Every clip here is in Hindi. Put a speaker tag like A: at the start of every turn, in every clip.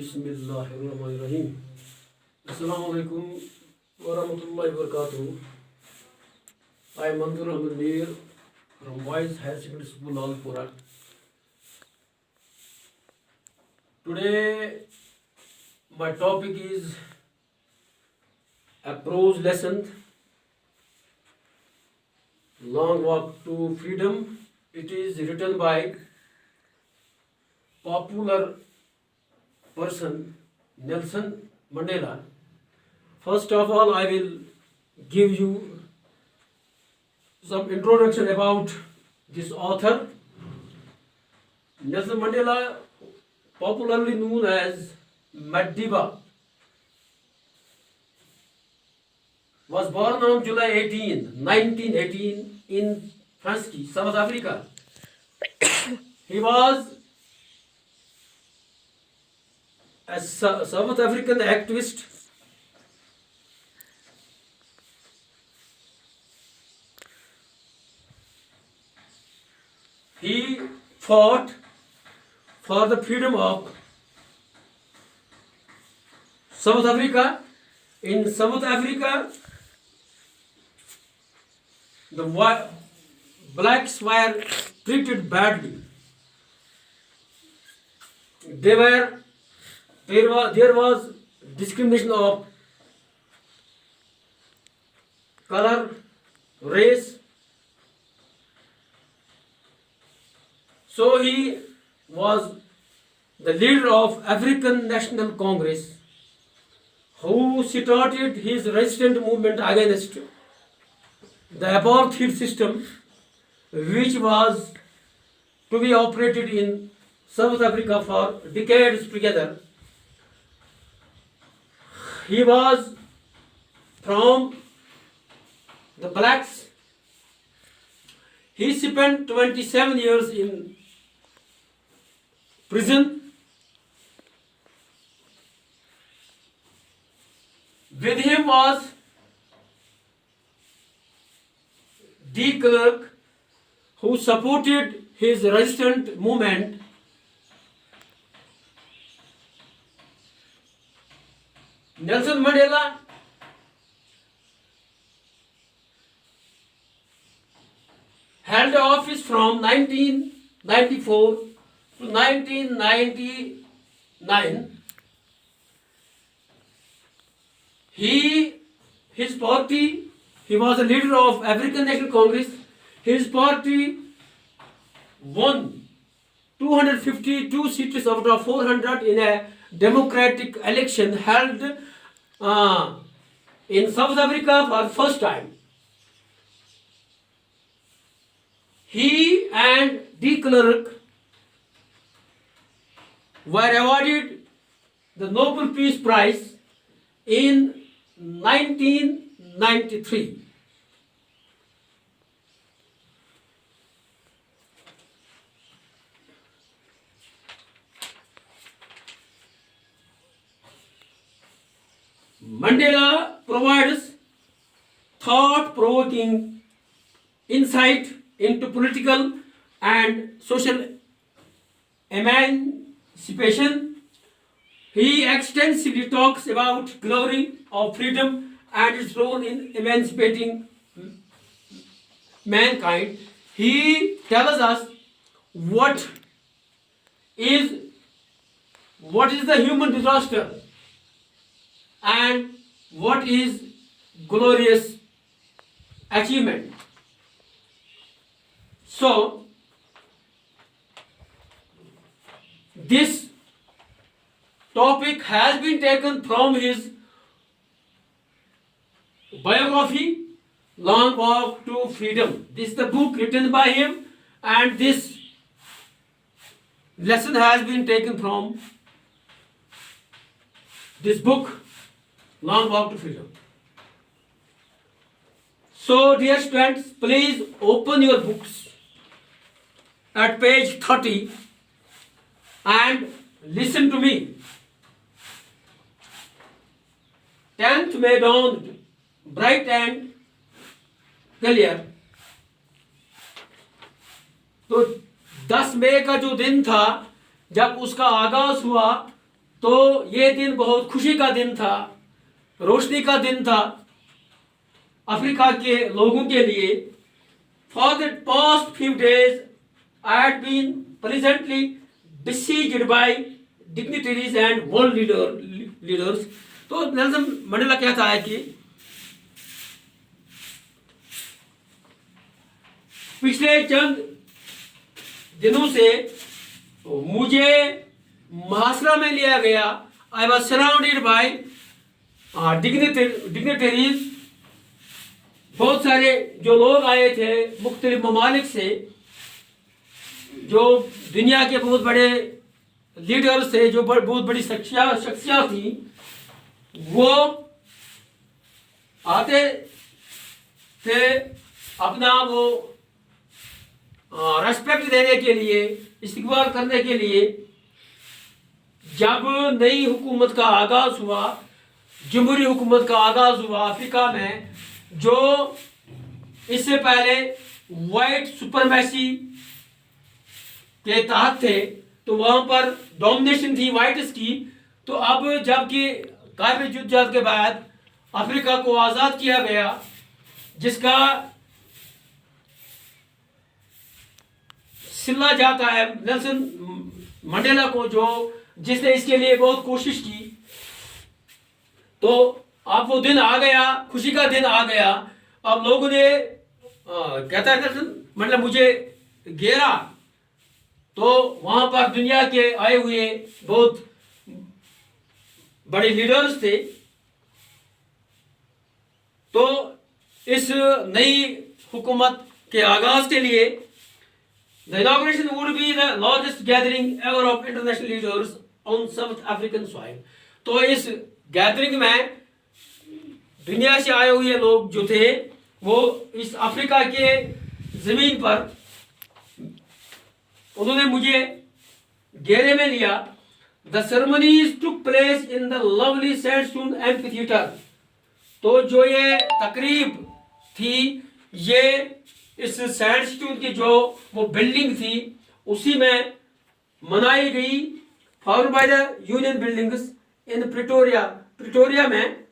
A: बिस्मिल्लाहिर्रहमानिर्रहीम। अस्सलाम वालेकुम warahmatullahi wabarakatuh. I am Manzoor Ahmed Mir from Boys Higher Secondary School, Lalpura. Today, my topic is a prose lesson, Long Walk to Freedom. It is written by popular person Nelson Mandela. First of all, I will give you some introduction about this author. Nelson Mandela, popularly known as Madiba, was born on July 18, 1918 in Franski, South Africa. He was a South African activist. He fought for the freedom of South Africa. In South Africa, the blacks were treated badly. There was discrimination of color, race. So he was the leader of African National Congress, who started his resistance movement against the apartheid system, which was to be operated in South Africa for decades together. He was from the blacks. He spent 27 years in prison. With him was de Klerk, who supported his resistance movement. Nelson Mandela held office from 1994 to 1999. His party, he was a leader of African National Congress. His party won 252 seats out of 400 in a democratic election held in South Africa for the first time. He and de Klerk were awarded the Nobel Peace Prize in 1993. Mandela provides thought-provoking insight into political and social emancipation. He extensively talks about glory of freedom and its role in emancipating mankind. He tells us what is the human disaster and what is glorious achievement. So, this topic has been taken from his biography, Long Walk to Freedom. This is the book written by him, and this lesson has been taken from this book, Long Walk to Freedom. So, dear students, please open your books at page 30 and listen to me. 10th May dawned bright and clear. तो 10 मई का जो दिन था जब उसका आगाज हुआ तो ये दिन बहुत खुशी का दिन था, रोशनी का दिन था अफ्रीका के लोगों के लिए। For the past few days I had been presently besieged by dignitaries and world leaders। तो नेल्सन मंडेला कहता है कि पिछले चंद दिनों से मुझे महासरा में लिया गया। I was surrounded by dignitaries. बहुत सारे जो लोग आए थे मुख्तलिफ ममालिक से, जो दुनिया के बहुत बड़े लीडर्स थे, जो बहुत बड़ी शख्सियत थी, वो आते थे अपना वो रेस्पेक्ट देने के लिए, इस्तकबाल करने के लिए। जब नई हुकूमत का आगाज हुआ, जमहूरी हुकूमत का आगाज हुआ अफ्रीका में, जो इससे पहले वाइट सुपरमेसी के तहत थे, तो वहां पर डोमिनेशन थी वाइट्स की। तो अब जबकि कायम जुद्दत के बाद अफ्रीका को आज़ाद किया गया, जिसका सिला जाता है नेल्सन मंडेला को, जो जिसने इसके लिए बहुत कोशिश की, तो अब वो दिन आ गया, खुशी का दिन आ गया। अब लोगों ने कहता है नेल्सन मंडेला मुझे घेरा, तो वहां पर दुनिया के आए हुए बहुत बड़े लीडर्स थे। तो इस नई हुकूमत के आगाज के लिए the inauguration would be the largest gathering ever of international leaders on South African soil। तो इस गैदरिंग में दुनिया से आए हुए लोग जो थे, वो इस अफ्रीका के जमीन पर उन्होंने मुझे घेरे में लिया। The ceremonies took place in the lovely sandstone amphitheater। तो जो ये तकरीब थी, ये इस सैंडस्टोन की जो वो बिल्डिंग थी, उसी में मनाई गई। Form by the Union Buildings in Pretoria में।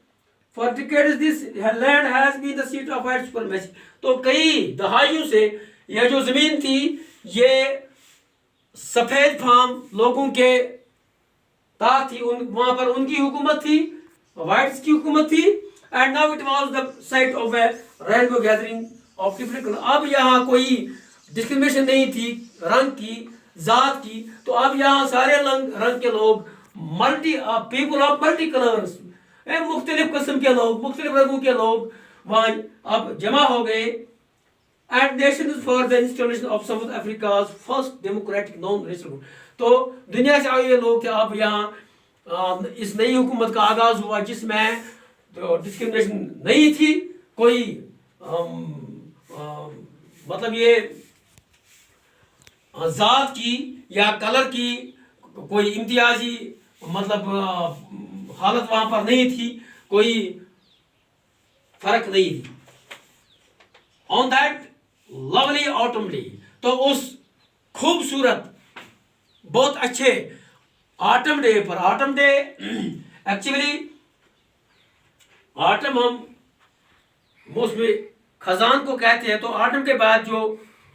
A: For decades this land has been the seat of white supremacy. तो कई दहाइयों से यह जो जमीन थी, ये सफेद फार्म लोगों के ताकि वहां पर उनकी हुकूमत थी, वाइट्स की हुकूमत थी। And now it was the site of A rainbow gathering of different colour. अब यहाँ कोई डिस्क्रिमिनेशन नहीं थी रंग की, जात की। तो अब यहाँ सारे रंग के लोग, पीपल ऑफ मल्टी कलर्स, मुख्तलिफ किस्म के लोग, मुख्तलिफ रंगों के लोग वहाँ अब जमा हो गए। And Nations for the installation of south Africa's first democratic non resident. तो दुनिया से आए हुए लोग थे। अब यहाँ इस नई हुकूमत का आगाज हुआ, जिसमें तो डिस्क्रिमिनेशन नहीं थी कोई, मतलब ये जात की या कलर की कोई इम्तियाजी मतलब हालत वहां पर नहीं थी, कोई फर्क नहीं थी। On that lovely autumn day, तो उस खूबसूरत बहुत अच्छे ऑटम डे पर, ऑटम डे एक्चुअली ऑटम हम मौसम खजान को कहते हैं। तो ऑटम के बाद जो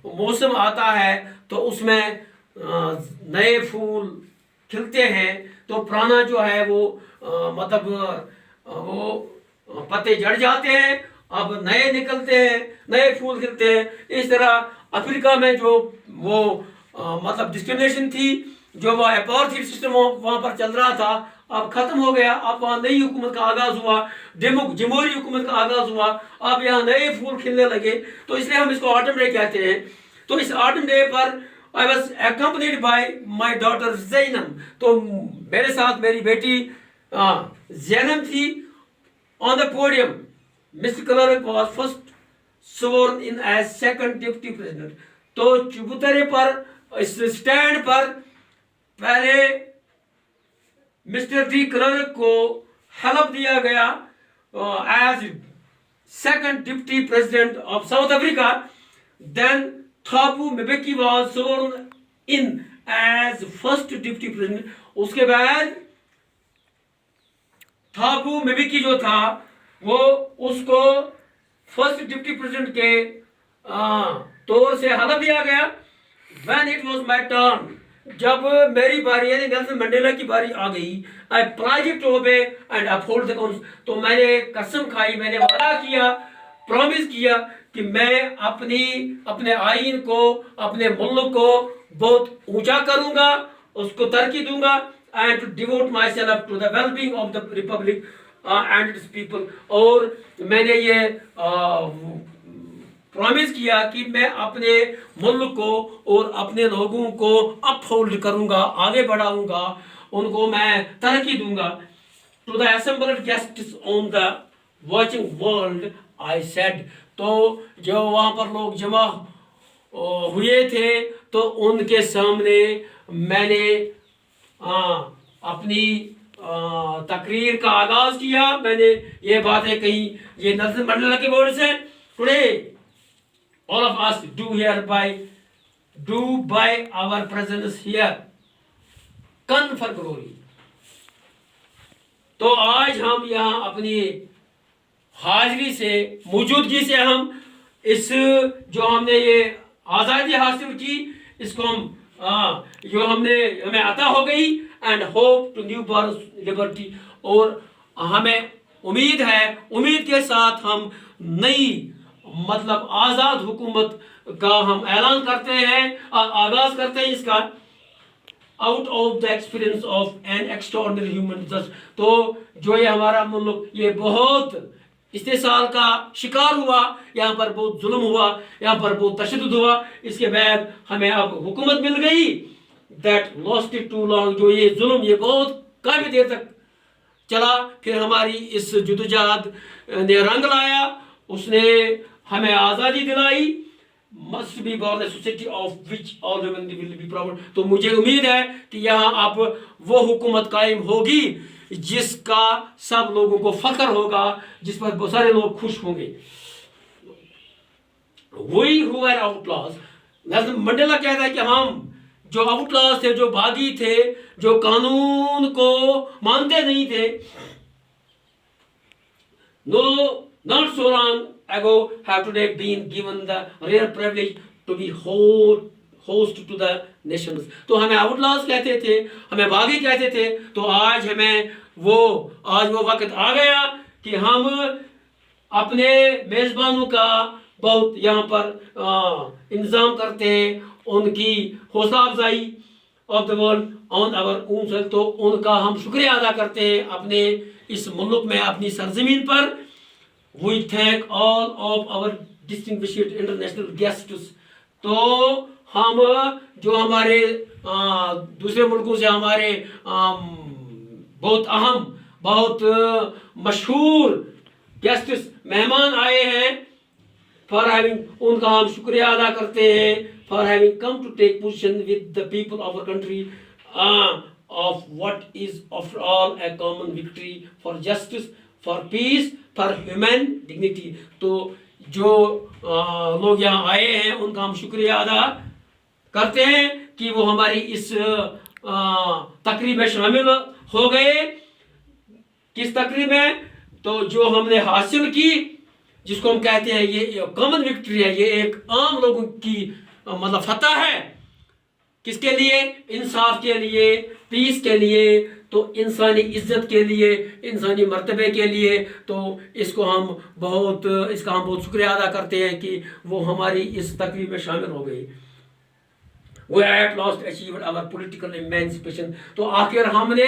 A: मौसम आता है, तो उसमें नए फूल खिलते हैं। तो पुराना जो है वो मतलब वो पत्ते झड़ जाते हैं, अब नए निकलते हैं, नए फूल खिलते हैं। इस तरह अफ्रीका में जो वो मतलब डिस्क्रिमिनेशन थी, जो वो अपार्थाइड सिस्टम वहाँ पर चल रहा था, अब खत्म हो गया। अब वहाँ नई हुकूमत का आगाज हुआ, जमहूरी हुकूमत का आगाज हुआ। अब यहाँ नए फूल खिलने लगे, तो इसलिए हम इसको ऑटम डे कहते हैं। तो इस ऑटम डे पर I was accompanied by my daughter जैनम। तो मेरे साथ मेरी बेटी जैनम थी। On the podium Mister Klerk was first sworn in as second deputy president. तो चबूतरे पर, इस स्टैंड पर पहले मिस्टर डी क्लर्क को हलफ दिया गया as second deputy president of South Africa. Then Thabo Mbeki was sworn in as first deputy president. उसके बाद थाबू मिबिकी जो था वो उसको फर्स्ट डिप्टी प्रेसिडेंट के तौर से हलफ दिया गया। When it was my turn, जब मेरी बारी यानी नेल्सन मंडेला की बारी आ गई, I plied to obey and uphold the constitution, तो मैंने कसम खाई, मैंने वादा किया, प्रॉमिस किया कि मैं अपने आइन को, अपने मुल्क को बहुत ऊंचा करूंगा, उसको तरक्की दूंगा, and to devote myself to the wellbeing of the republic and its people. और मैंने ये प्रॉमिस किया कि मैं अपने मुल्क को और अपने लोगों को अपहोल्ड करूंगा, आगे बढ़ाऊंगा, उनको मैं तरक्की दूंगा। To the assembled guests on the watching world I said, तो जो वहाँ पर लोग जमा हुए थे तो उनके सामने मैंने अपनी तकरीर का आगाज किया। मैंने ये बातें कही, ये नेल्सन मंडेला के वर्ड्स हैं। Today all of us do by our presence here confer glory। तो आज हम यहाँ अपनी हाजिरी से, मौजूदगी से हम इस जो हमने ये आज़ादी हासिल की, इसको हम जो हमें अता हो गई, and hope to new birth liberty, और हमें उम्मीद है, उम्मीद के साथ हम नई मतलब आज़ाद हुकूमत का हम ऐलान करते हैं, आगाज करते हैं इसका। Out of the experience of N extraordinary human just, तो जो ये हमारा मुल्क ये बहुत इस्तेसाल का शिकार हुआ, यहाँ पर बहुत जुल्म हुआ, यहाँ पर बहुत तशद्दुद हुआ, इसके बाद हमें अब हुकूमत मिल गई। That lost it too long, जो ये जुल्म ये बहुत काफ़ी देर तक चला, फिर हमारी इस जुदोजहद ने रंग लाया, उसने हमें आज़ादी दिलाई। Must be born a society of which all human will be proud, तो मुझे उम्मीद है कि यहाँ अब वो हुकूमत कायम होगी जिसका सब लोगों को फख्र होगा, जिस पर बहुत सारे लोग खुश होंगे। वही हुआ आउटलॉज, नेल्सन मंडेला कहता है कि हम जो आउटलॉज थे, जो बागी थे, जो कानून को मानते नहीं थे, no not so long ago have today been given the rare privilege to be host to the nations। तो हमें आउटलॉज कहते थे, हमें बागी कहते थे, तो आज वो वक्त आ गया कि हम अपने मेज़बानों का बहुत यहाँ पर इंतज़ाम करते हैं, उनकी हौसला अफजाई of the world on our own soil, तो उनका हम शुक्रिया अदा करते हैं अपने इस मुल्क में, अपनी सरजमीन पर। We thank all of our distinguished international guests। तो हम जो हमारे दूसरे मुल्कों से हमारे बहुत अहम, बहुत मशहूर गेस्ट्स, मेहमान आए हैं, फॉर हैविंग, उनका हम शुक्रिया अदा करते हैं, for having come to take position with the people of our country of what is after all a common victory for justice, for peace, for human dignity. तो जो लोग यहाँ आए हैं उनका हम शुक्रिया अदा करते हैं कि वो हमारी इस तकरीब में शामिल हो गए। किस तकरीब में? तो जो हमने हासिल की, जिसको हम कहते हैं ये कॉमन विक्ट्री है, ये एक आम लोगों की मतलब फतह है। किसके लिए? इंसाफ के लिए, पीस के लिए, तो इंसानी इज्जत के लिए, इंसानी मर्तबे के लिए। तो इसका हम बहुत शुक्रिया अदा करते हैं कि वो हमारी इस तकरीब में शामिल हो गई। We at last achieved our political emancipation। तो आखिर हमने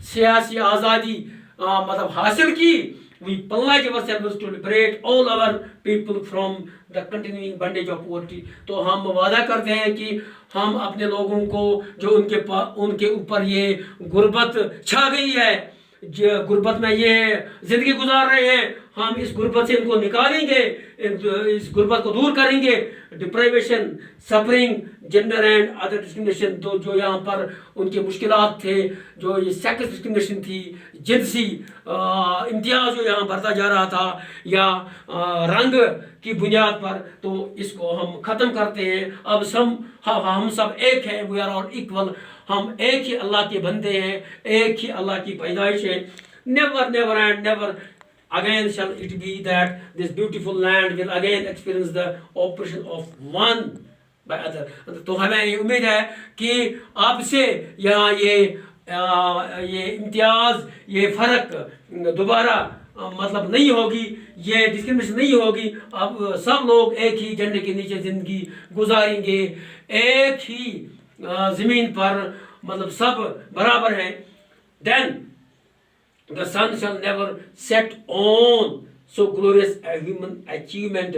A: सियासी आज़ादी मतलब हासिल की। We pledge ourselves to liberate all our people from the continuing bondage of poverty। तो हम वादा करते हैं कि हम अपने लोगों को जो उनके ऊपर ये गुर्बत छा गई है, जो गुर्बत में ये जिंदगी गुजार रहे हैं, हम इस गुर्बत से इनको निकालेंगे, इस गुर्बत को दूर करेंगे। Deprivation, suffering, gender and other discrimination, तो जो यहाँ पर उनके मुश्किलात थे, जो ये सेक्स डिस्क्रिमिनेशन थी, जिनसी इम्तियाज जो यहाँ बढ़ता जा रहा था, या रंग की बुनियाद पर, तो इसको हम ख़त्म करते हैं। अब हम सब एक हैं, वी आर ऑल इक्वल। हम एक ही अल्लाह के बंदे हैं, एक ही अल्लाह की पैदाइश है। Never, never and never again shall it be that this beautiful land will again experience the oppression of one by other. तो हमें ये उम्मीद है कि आपसे यहाँ ये इम्तियाज, ये फ़र्क दोबारा मतलब नहीं होगी, ये डिस्क्रिमिनेशन नहीं होगी। अब सब लोग एक ही झंडे के नीचे ज़िंदगी गुजारेंगे, एक ही ज़मीन पर, मतलब सब बराबर हैं। Then the sun shall never set on so glorious a human achievement